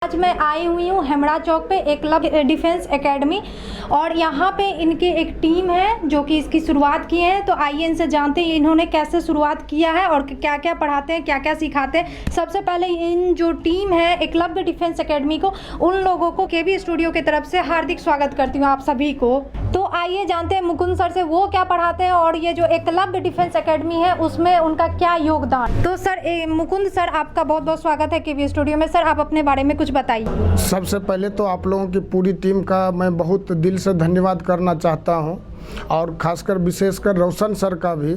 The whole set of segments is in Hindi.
आज मैं आई हुई हूँ हेमराज चौक पे एकलव्य डिफेंस एकेडमी, और यहाँ पे इनकी एक टीम है जो कि इसकी शुरुआत की है। तो आइए इनसे जानते हैं इन्होंने कैसे शुरुआत किया है और क्या क्या पढ़ाते हैं, क्या क्या सिखाते हैं। सबसे पहले इन जो टीम है एकलव्य डिफेंस एकेडमी को, उन लोगों को केबी स्टूडियो की तरफ से हार्दिक स्वागत करती हूँ आप सभी को। तो आइए जानते हैं मुकुंद सर से वो क्या पढ़ाते हैं और ये जो एकलव्य डिफेंस एकेडमी है उसमें उनका क्या योगदान। तो सर मुकुंद सर, आपका बहुत बहुत स्वागत है केबी स्टूडियो में। सर आप अपने बारे में कुछ बताइए। सबसे पहले तो आप लोगों की पूरी टीम का मैं बहुत दिल से धन्यवाद करना चाहता हूं, और ख़ासकर विशेषकर रोशन सर का भी,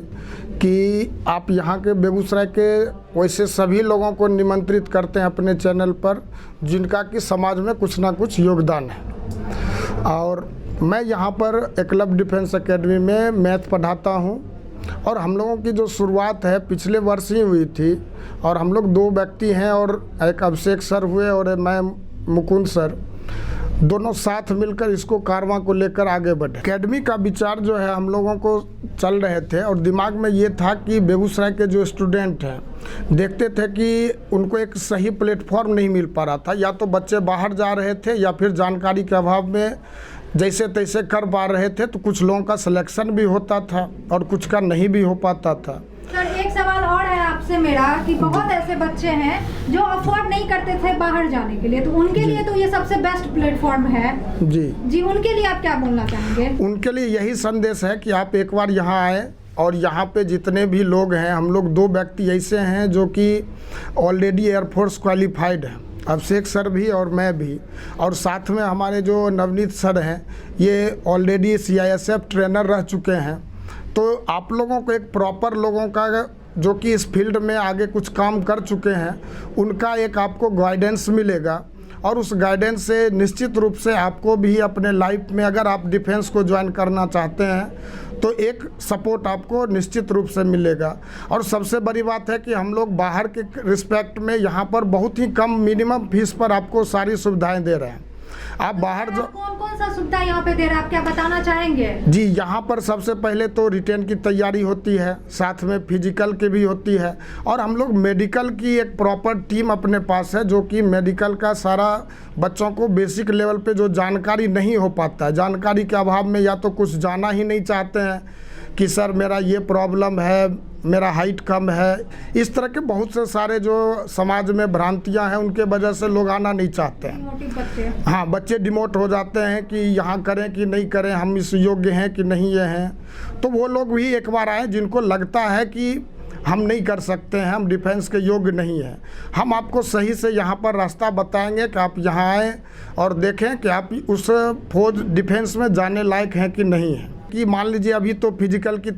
कि आप यहाँ के बेगूसराय के वैसे सभी लोगों को निमंत्रित करते हैं अपने चैनल पर जिनका कि समाज में कुछ ना कुछ योगदान है। और मैं यहाँ पर एकलव्य डिफेंस एकेडमी में मैथ पढ़ाता हूँ, और हम लोगों की जो शुरुआत है पिछले वर्ष ही हुई थी, और हम लोग 2 व्यक्ति हैं, और एक अभिषेक सर हुए और मैं मुकुंद सर, दोनों साथ मिलकर इसको कारवां को लेकर आगे बढ़े। एकेडमी का विचार जो है हम लोगों को चल रहे थे, और दिमाग में ये था कि बेगूसराय के जो स्टूडेंट हैं देखते थे कि उनको एक सही प्लेटफॉर्म नहीं मिल पा रहा था, या तो बच्चे बाहर जा रहे थे या फिर जानकारी के अभाव में जैसे तैसे कर पा रहे थे, तो कुछ लोगों का सिलेक्शन भी होता था और कुछ का नहीं भी हो पाता था। सर एक सवाल और है आपसे मेरा कि बहुत ऐसे बच्चे हैं जो अफोर्ड नहीं करते थे बाहर जाने के लिए, तो उनके लिए तो ये सबसे बेस्ट प्लेटफॉर्म है। जी, उनके लिए आप क्या बोलना चाहेंगे? उनके लिए यही संदेश है कि आप एक बार यहाँ आए, और यहाँ पे जितने भी लोग हैं, हम लोग 2 व्यक्ति ऐसे हैं जो कि ऑलरेडी एयरफोर्स क्वालिफाइड हैं, अभिषेक सर भी और मैं भी, और साथ में हमारे जो नवनीत सर हैं ये ऑलरेडी CISF ट्रेनर रह चुके हैं। तो आप लोगों को एक प्रॉपर लोगों का जो कि इस फील्ड में आगे कुछ काम कर चुके हैं, उनका एक आपको गाइडेंस मिलेगा, और उस गाइडेंस से निश्चित रूप से आपको भी अपने लाइफ में अगर आप डिफेंस को ज्वाइन करना चाहते हैं तो एक सपोर्ट आपको निश्चित रूप से मिलेगा। और सबसे बड़ी बात है कि हम लोग बाहर के रिस्पेक्ट में यहाँ पर बहुत ही कम मिनिमम फीस पर आपको सारी सुविधाएं दे रहे हैं। आप बाहर जो कौन सा सुविधा यहाँ पे दे रहे हैं, आप क्या बताना चाहेंगे? जी, यहाँ पर सबसे पहले तो रिटेन की तैयारी होती है, साथ में फिजिकल की भी होती है, और हम लोग मेडिकल की एक प्रॉपर टीम अपने पास है जो कि मेडिकल का सारा बच्चों को बेसिक लेवल पे जो जानकारी नहीं हो पाता है, जानकारी के अभाव में या तो कुछ जाना ही नहीं चाहते हैं कि सर मेरा ये प्रॉब्लम है, मेरा हाइट कम है, इस तरह के बहुत से सारे जो समाज में भ्रांतियां हैं उनके वजह से लोग आना नहीं चाहते हैं। हाँ, बच्चे डिमोट हो जाते हैं कि यहाँ करें कि नहीं करें, हम इस योग्य हैं कि नहीं ये हैं। तो वो लोग भी एक बार आए जिनको लगता है कि हम नहीं कर सकते हैं, हम डिफेंस के योग्य नहीं हैं। हम आपको सही से यहाँ पर रास्ता बताएंगे कि आप यहाँ आएँ और देखें कि आप उस फौज डिफेंस में जाने लायक हैं कि नहीं हैं। कि मान लीजिए अभी तो फिजिकल की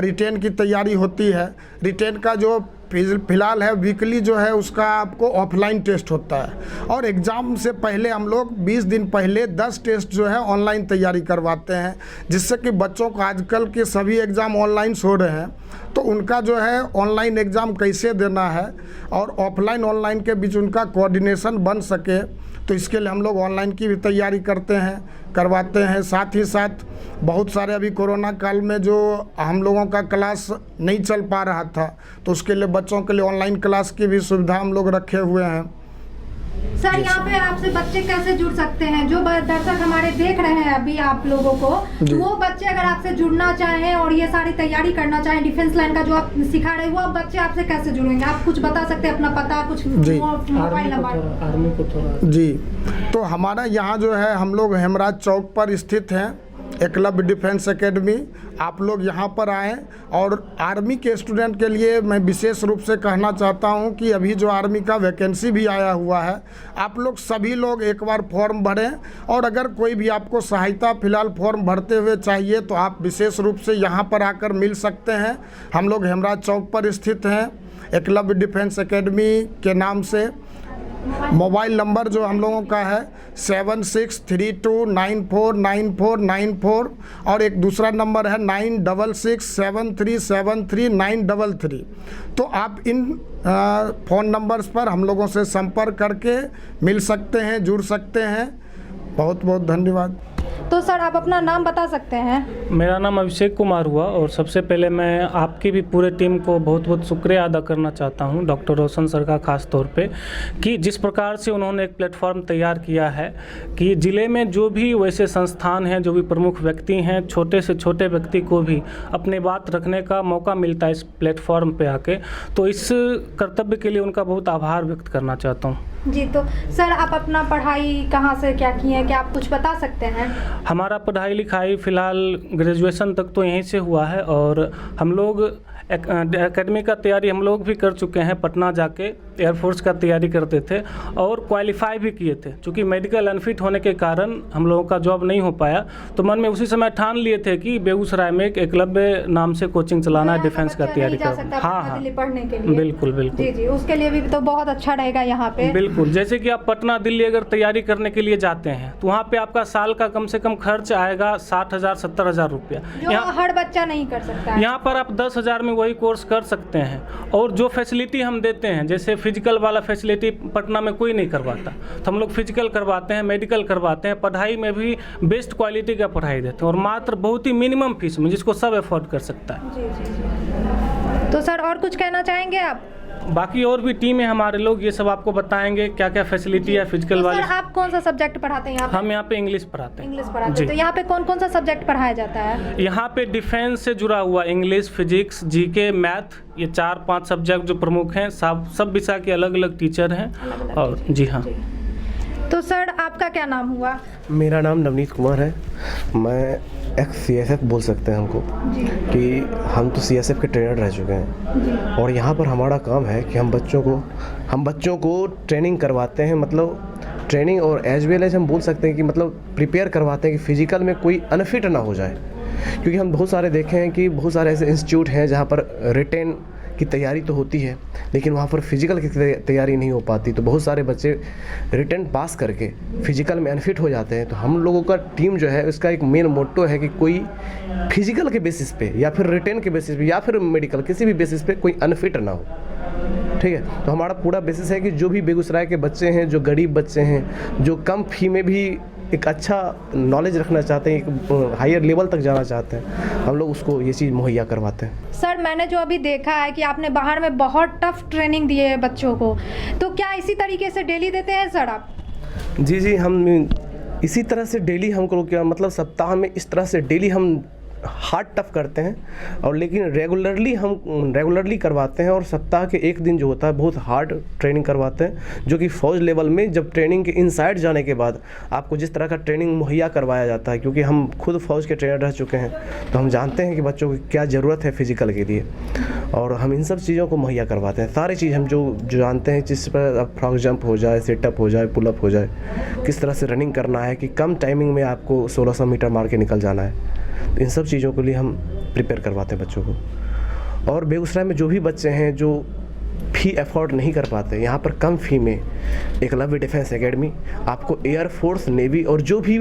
रिटेन की तैयारी होती है। रिटेन का जो फिलहाल है वीकली जो है उसका आपको ऑफलाइन टेस्ट होता है, और एग्ज़ाम से पहले हम लोग 20 दिन पहले 10 टेस्ट जो है ऑनलाइन तैयारी करवाते हैं, जिससे कि बच्चों को आजकल के सभी एग्ज़ाम ऑनलाइन हो रहे हैं, तो उनका जो है ऑनलाइन एग्ज़ाम कैसे देना है और ऑफलाइन ऑनलाइन के बीच उनका कोऑर्डिनेशन बन सके, तो इसके लिए हम लोग ऑनलाइन की भी तैयारी करवाते हैं। साथ ही साथ बहुत सारे अभी कोरोना काल में जो हम लोगों का क्लास नहीं चल पा रहा था, तो उसके लिए बच्चों के लिए ऑनलाइन क्लास की भी सुविधा हम लोग रखे हुए हैं। सर यहाँ पे आपसे बच्चे कैसे जुड़ सकते हैं? जो दर्शक हमारे देख रहे हैं अभी आप लोगों को, तो वो बच्चे अगर आपसे जुड़ना चाहें और ये सारी तैयारी करना चाहें डिफेंस लाइन का जो आप सिखा रहे हो, वो बच्चे आपसे कैसे जुड़ेंगे? आप कुछ बता सकते हैं, अपना पता, कुछ मोबाइल नंबर? जी, तो हमारा यहाँ जो है हम लोग हेमराज चौक पर स्थित हैं, एकलव्य डिफेंस एकेडमी। आप लोग यहाँ पर आएँ, और आर्मी के स्टूडेंट के लिए मैं विशेष रूप से कहना चाहता हूँ कि अभी जो आर्मी का वैकेंसी भी आया हुआ है, आप लोग सभी लोग एक बार फॉर्म भरें, और अगर कोई भी आपको सहायता फ़िलहाल फॉर्म भरते हुए चाहिए तो आप विशेष रूप से यहाँ पर आकर मिल सकते हैं। हम लोग हेमराज चौक पर स्थित हैं एकलव्य डिफेंस एकेडमी के नाम से। मोबाइल नंबर जो हम लोगों का है 7632949494, और एक दूसरा नंबर है 9667373933। तो आप इन फ़ोन नंबर्स पर हम लोगों से संपर्क करके मिल सकते हैं, जुड़ सकते हैं। बहुत बहुत धन्यवाद। तो सर आप अपना नाम बता सकते हैं? मेरा नाम अभिषेक कुमार हुआ और सबसे पहले मैं आपकी भी पूरे टीम को बहुत बहुत शुक्रिया अदा करना चाहता हूं, डॉक्टर रोशन सर का ख़ास तौर पे, कि जिस प्रकार से उन्होंने एक प्लेटफॉर्म तैयार किया है कि ज़िले में जो भी वैसे संस्थान हैं, जो भी प्रमुख व्यक्ति हैं, छोटे से छोटे व्यक्ति को भी अपने बात रखने का मौका मिलता है इस प्लेटफॉर्म पे आके, तो इस कर्तव्य के लिए उनका बहुत आभार व्यक्त करना चाहता हूँ। जी, तो सर आप अपना पढ़ाई कहाँ से क्या किए हैं, क्या आप कुछ बता सकते हैं? हमारा पढ़ाई लिखाई फ़िलहाल ग्रेजुएशन तक तो यहीं से हुआ है और हम लोग एकेडमी का तैयारी हम लोग भी कर चुके हैं। पटना जाके एयरफोर्स का तैयारी करते थे और क्वालिफाई भी किए थे। चूँकि मेडिकल अनफिट होने के कारण हम लोगों का जॉब नहीं हो पाया, तो मन में उसी समय ठान लिए थे कि बेगूसराय में एक एकलव्य नाम से कोचिंग चलाना है, डिफेंस का तैयारी करना। हाँ, दिल्ली पढ़ने के लिए। बिल्कुल बिल्कुल। जी, उसके लिए भी तो बहुत अच्छा रहेगा यहाँ पे। बिल्कुल, जैसे कि आप पटना दिल्ली अगर तैयारी करने के लिए जाते हैं तो वहाँ पे आपका साल का कम से कम खर्च आएगा 60,000 70,000 रुपया। यहाँ हर बच्चा नहीं कर सकता। यहाँ पर आप 10,000 में वही कोर्स कर सकते हैं। और जो फैसिलिटी हम देते हैं, जैसे फिजिकल वाला फैसिलिटी पटना में कोई नहीं करवाता, तो हम लोग फिजिकल करवाते हैं, मेडिकल करवाते हैं, पढ़ाई में भी बेस्ट क्वालिटी का पढ़ाई देते हैं और मात्र बहुत ही मिनिमम फीस में, जिसको सब अफोर्ड कर सकता है। जी। तो सर और कुछ कहना चाहेंगे आप? बाकी और भी टीम है हमारे लोग, ये सब आपको बताएंगे क्या क्या फैसिलिटी है फिजिकल तो वाले। सर आप कौन सा सब्जेक्ट पढ़ाते हैं यहाँ पे? हम यहाँ पे इंग्लिश पढ़ाते हैं। इंग्लिश पढ़ाते हैं। तो यहाँ पे कौन कौन सा सब्जेक्ट पढ़ाया जाता है? यहाँ पे डिफेंस से जुड़ा हुआ इंग्लिश, फिजिक्स, जीके, मैथ, ये 4-5 सब्जेक्ट जो प्रमुख हैं, सब विषय के अलग अलग टीचर हैं। और जी हाँ। तो सर आपका क्या नाम हुआ? मेरा नाम नवनीत कुमार है। मैं एक्स CSF बोल सकते हैं हमको, कि हम तो CSF के ट्रेनर रह चुके हैं और यहाँ पर हमारा काम है कि हम बच्चों को ट्रेनिंग करवाते हैं, मतलब ट्रेनिंग और एज वेल एज हम बोल सकते हैं कि मतलब प्रिपेयर करवाते हैं कि फ़िज़िकल में कोई अनफिट ना हो जाए। क्योंकि हम बहुत सारे देखे हैं कि बहुत सारे ऐसे इंस्टीट्यूट हैं जहाँ पर रिटेन की तैयारी तो होती है लेकिन वहाँ पर फिजिकल की तैयारी नहीं हो पाती, तो बहुत सारे बच्चे रिटन पास करके फिजिकल में अनफिट हो जाते हैं। तो हम लोगों का टीम जो है उसका एक मेन मोट्टो है कि कोई फिजिकल के बेसिस पे या फिर रिटन के बेसिस पे या फिर मेडिकल किसी भी बेसिस पे कोई अनफिट ना हो। ठीक है, तो हमारा पूरा बेसिस है कि जो भी बेगूसराय के बच्चे हैं, जो गरीब बच्चे हैं, जो कम फी में भी एक अच्छा नॉलेज रखना चाहते हैं, एक हायर लेवल तक जाना चाहते हैं, हम लोग उसको ये चीज़ मुहैया करवाते हैं। सर मैंने जो अभी देखा है कि आपने बाहर में बहुत टफ ट्रेनिंग दी है बच्चों को, तो क्या इसी तरीके से डेली देते हैं सर आप? जी, हम इसी तरह से डेली हमको क्या मतलब सप्ताह में इस तरह से डेली हम हार्ड टफ करते हैं और लेकिन रेगुलरली करवाते हैं और सप्ताह के एक दिन जो होता है बहुत हार्ड ट्रेनिंग करवाते हैं, जो कि फ़ौज लेवल में जब ट्रेनिंग के इनसाइड जाने के बाद आपको जिस तरह का ट्रेनिंग मुहैया करवाया जाता है, क्योंकि हम खुद फ़ौज के ट्रेनर रह चुके हैं तो हम जानते हैं कि बच्चों की क्या ज़रूरत है फ़िज़िकल के लिए और हम इन सब चीज़ों को मुहैया करवाते हैं। सारी चीज़ हम जो जानते हैं, जिस पर फ्रॉक जंप हो जाए, सेटअप हो जाए, पुलअप हो जाए, किस तरह से रनिंग करना है कि कम टाइमिंग में आपको 1600 मीटर मार के निकल जाना है, इन सब चीज़ों के लिए हम प्रिपेयर करवाते हैं बच्चों को। और बेगूसराय में जो भी बच्चे हैं जो फ़ी अफोर्ड नहीं कर पाते, यहाँ पर कम फ़ी में एकलव्य डिफेंस एकेडमी आपको एयरफोर्स, नेवी और जो भी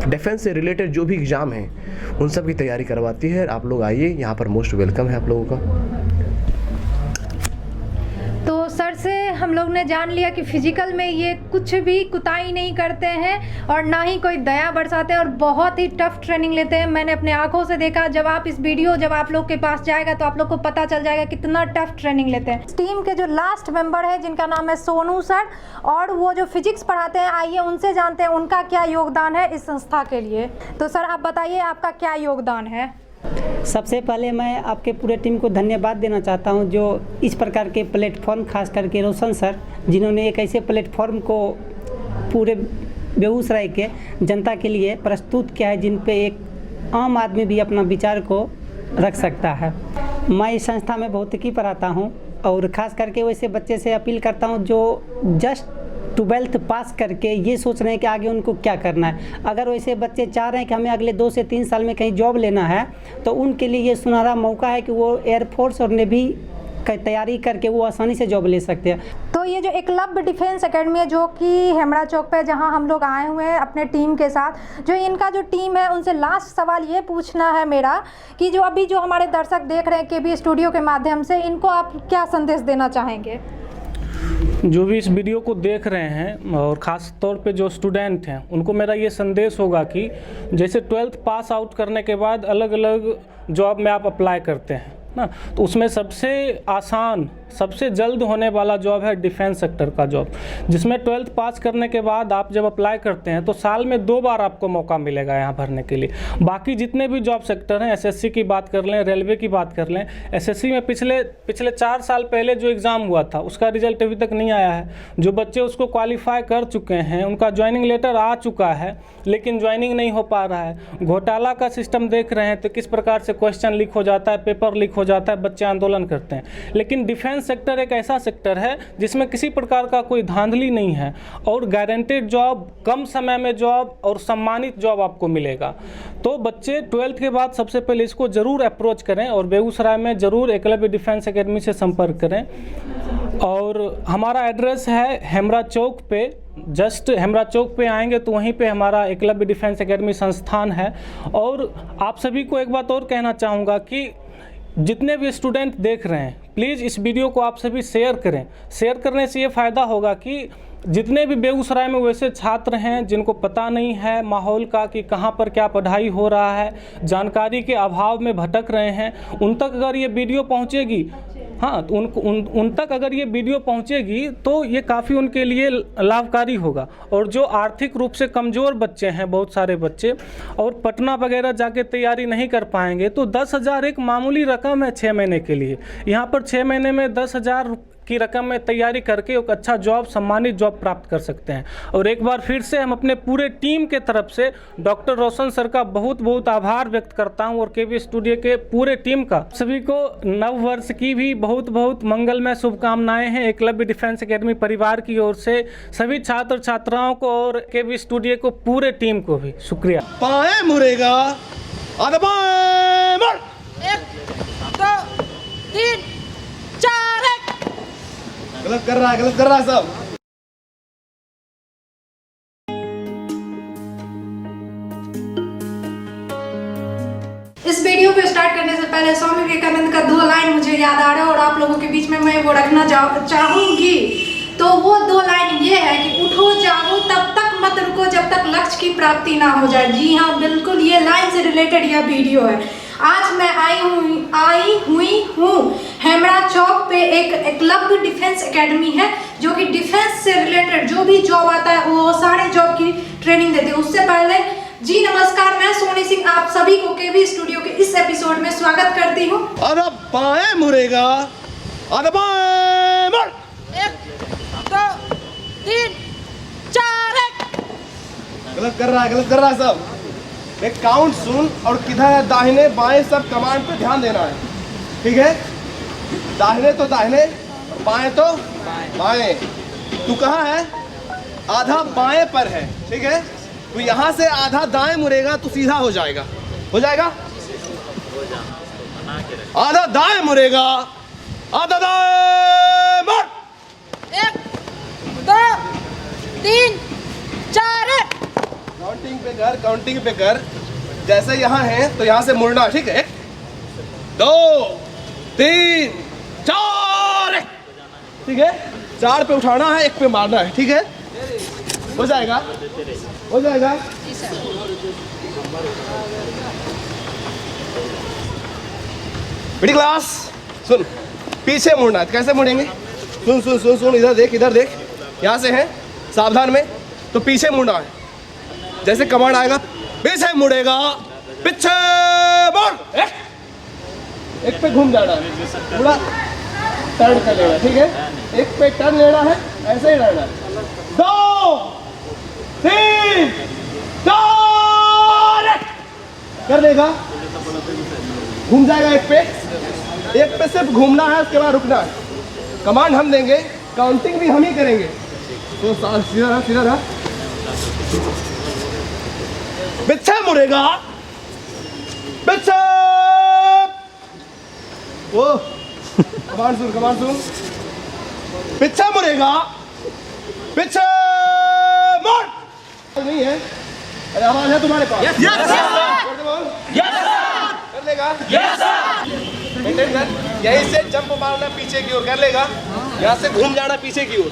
डिफेंस से रिलेटेड जो भी एग्ज़ाम हैं उन सब की तैयारी करवाती है। आप लोग आइए, यहाँ पर मोस्ट वेलकम है आप लोगों का। तो सर से हम लोग ने जान लिया कि फिजिकल में ये कुछ भी कुताही नहीं करते हैं और ना ही कोई दया बरसाते हैं और बहुत ही टफ ट्रेनिंग लेते हैं। मैंने अपने आंखों से देखा। जब आप इस वीडियो जब आप लोग के पास जाएगा तो आप लोग को पता चल जाएगा कितना टफ ट्रेनिंग लेते हैं। टीम के जो लास्ट मेंबर है जिनका नाम है सोनू सर, और वो जो फिजिक्स पढ़ाते हैं, आइए उनसे जानते हैं उनका क्या योगदान है इस संस्था के लिए। तो सर आप बताइए आपका क्या योगदान है? सबसे पहले मैं आपके पूरे टीम को धन्यवाद देना चाहता हूं, जो इस प्रकार के प्लेटफॉर्म, खास करके रोशन सर, जिन्होंने एक ऐसे प्लेटफॉर्म को पूरे बेगूसराय के जनता के लिए प्रस्तुत किया है जिन पे एक आम आदमी भी अपना विचार को रख सकता है। मैं इस संस्था में भौतिकी पढ़ाता हूं और ख़ास करके वैसे बच्चे से अपील करता हूं जो जस्ट 12th पास करके ये सोच रहे हैं कि आगे उनको क्या करना है। अगर वैसे बच्चे चाह रहे हैं कि हमें अगले 2 से 3 साल में कहीं जॉब लेना है, तो उनके लिए ये सुनहरा मौका है कि वो एयरफोर्स और नेवी की तैयारी करके वो आसानी से जॉब ले सकते हैं। तो ये जो एकलव्य डिफेंस एकेडमी है जो कि हेमड़ा चौक पे, जहां हम लोग आए हुए हैं अपने टीम के साथ, जो इनका जो टीम है उनसे लास्ट सवाल ये पूछना है मेरा कि जो अभी जो हमारे दर्शक देख रहे हैं KB स्टूडियो के माध्यम से, इनको आप क्या संदेश देना चाहेंगे? जो भी इस वीडियो को देख रहे हैं और ख़ास तौर पे जो स्टूडेंट हैं उनको मेरा ये संदेश होगा कि जैसे 12th पास आउट करने के बाद अलग अलग जॉब में आप अप्लाई करते हैं ना, तो उसमें सबसे आसान सबसे जल्द होने वाला जॉब है डिफेंस सेक्टर का जॉब, जिसमें 12th पास करने के बाद आप जब अप्लाई करते हैं तो साल में 2 बार आपको मौका मिलेगा यहाँ भरने के लिए। बाकी जितने भी जॉब सेक्टर हैं, एसएससी की बात कर लें, रेलवे की बात कर लें, एसएससी में पिछले 4 साल पहले जो एग्ज़ाम हुआ था उसका रिजल्ट अभी तक नहीं आया है। जो बच्चे उसको क्वालिफाई कर चुके हैं उनका ज्वाइनिंग लेटर आ चुका है, लेकिन ज्वाइनिंग नहीं हो पा रहा है। घोटाला का सिस्टम देख रहे हैं तो किस प्रकार से क्वेश्चन लीक हो जाता है, पेपर लीक हो जाता है, बच्चे आंदोलन करते हैं। लेकिन डिफेंस सेक्टर एक ऐसा सेक्टर है जिसमें किसी प्रकार का कोई धांधली नहीं है और गारंटेड जॉब, कम समय में जॉब और सम्मानित जॉब आपको मिलेगा। तो बच्चे 12th के बाद सबसे पहले इसको ज़रूर अप्रोच करें और बेगूसराय में ज़रूर एकलव्य डिफेंस एकेडमी से संपर्क करें। और हमारा एड्रेस है हेमरा चौक पे, जस्ट हेमरा चौक पे आएंगे तो वहीं पे हमारा एकलव्य डिफेंस एकेडमी संस्थान है। और आप सभी को एक बात और कहना चाहूँगा कि जितने भी स्टूडेंट देख रहे हैं प्लीज़ इस वीडियो को आप सभी शेयर करें। शेयर करने से ये फ़ायदा होगा कि जितने भी बेगूसराय में वैसे छात्र हैं जिनको पता नहीं है माहौल का कि कहाँ पर क्या पढ़ाई हो रहा है, जानकारी के अभाव में भटक रहे हैं, उन तक अगर ये वीडियो पहुँचेगी, हाँ, तो उन तक अगर ये वीडियो पहुंचेगी तो ये काफ़ी उनके लिए लाभकारी होगा। और जो आर्थिक रूप से कमज़ोर बच्चे हैं, बहुत सारे बच्चे, और पटना वगैरह जाके तैयारी नहीं कर पाएंगे, तो 10,000 एक मामूली रकम है 6 महीने के लिए। यहाँ पर 6 महीने में 10,000 की रकम में तैयारी करके एक अच्छा जॉब, सम्मानित जॉब प्राप्त कर सकते हैं। और एक बार फिर से हम अपने पूरे टीम के तरफ से डॉक्टर रोशन सर का बहुत बहुत आभार व्यक्त करता हूं और केवी स्टूडियो के पूरे टीम का। सभी को नव वर्ष की भी बहुत बहुत मंगलमय शुभकामनाएं हैं एकलव्य डिफेंस एकेडमी परिवार की ओर से, सभी छात्र छात्राओं को और केवी स्टूडियो को पूरे टीम को भी शुक्रिया। पाए मुड़ेगा, आधा पाए मुड़, 1 2 3 4 गलत कर रहा है सब। इस वीडियो को स्टार्ट करने से पहले स्वामी विवेकानंद का 2 लाइन मुझे याद आ रहा है और आप लोगों के बीच में मैं वो रखना चाहूंगी। तो वो 2 लाइन ये है कि उठो जागो तब तक मत रुको जब तक लक्ष्य की प्राप्ति ना हो जाए। जी हाँ, बिल्कुल ये लाइन से रिलेटेड यह वीडियो है। आज मैं आई हुई हूँ हेमरा चौक पे, एक एकलव्य डिफेंस एकेडमी है जो कि डिफेंस से रिलेटेड जो भी जॉब आता है वो सारे जॉब की ट्रेनिंग देते हैं। उससे पहले जी नमस्कार, मैं सोनी सिंह आप सभी को केवी स्टूडियो के इस एपिसोड में स्वागत करती हूँ। आधा बाएं मुड़ेगा, आधा बाएं मुड़, 1 2 3 4 गलत कर रहा है सब। एक काउंट सुन और किधर है दाहिने बाएं सब कमांड पे ध्यान देना है, ठीक है? दाहिने तो दाहिने, बाएं तो बाएं। तू कहाँ है? आधा बाएं पर है, ठीक है? तो यहाँ से आधा दाएं मुड़ेगा तो सीधा हो जाएगा, आधा दाएं मुड़ेगा, आधा दाएं मुड़, 1 2 3 4 काउंटिंग पे कर। जैसे यहाँ है तो यहाँ से मुड़ना, ठीक है? 1 2 3 4, ठीक है? 4 पे उठाना है, 1 पे मारना है, ठीक है? हो जाएगा। बेटी क्लास सुन, पीछे मुड़ना है। कैसे मुड़ेंगे? सुन, इधर देख, यहाँ से है, सावधान में। तो पीछे मुड़ना है, जैसे कमांड आएगा पीछे मुड़ेगा, पीछे मुड़, 1 पे घूम जाना है, पूरा टर्न कर लेना, ठीक है? 1 पे टर्न लेना है, ऐसे ही रहना है। 2 3 4 कर लेगा, घूम जाएगा 1 पे सिर्फ घूमना है, उसके बाद रुकना है। कमांड हम देंगे, काउंटिंग भी हम ही करेंगे। तो सीधा रहा, पीछे मुड़ेगा, पीछे, ओ कमांड सुन, पीछे मुड़ेगा, पीछे मुड़। नहीं है? अरे आवाज है तुम्हारे पास? यस कर लेगा? मेंटेन कर। यहीं से जंप मारना पीछे की ओर, कर लेगा? यहाँ से घूम जाना पीछे की ओर,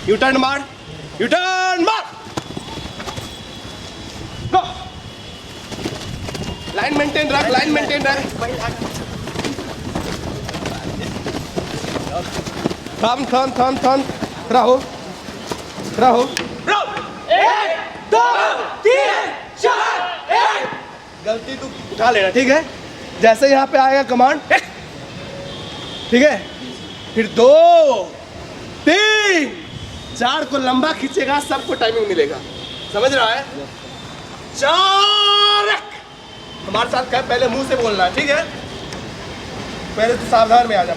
यू टर्न मार, यू टर्न मार, गो। लाइन मेंटेन रख, लाइन मेंटेन रख। थम थम थम थम, रहो रहो। 1 2 3 4 1। गलती तू उठा लेना, ठीक है। जैसे यहाँ पे आएगा कमांड, ठीक है, फिर 2 3 4 को लंबा खींचेगा, सबको टाइमिंग मिलेगा, समझ रहा है। 4 हमारे साथ क्या, पहले मुंह से बोलना है, ठीक है। पहले तो सावधान में आ जा।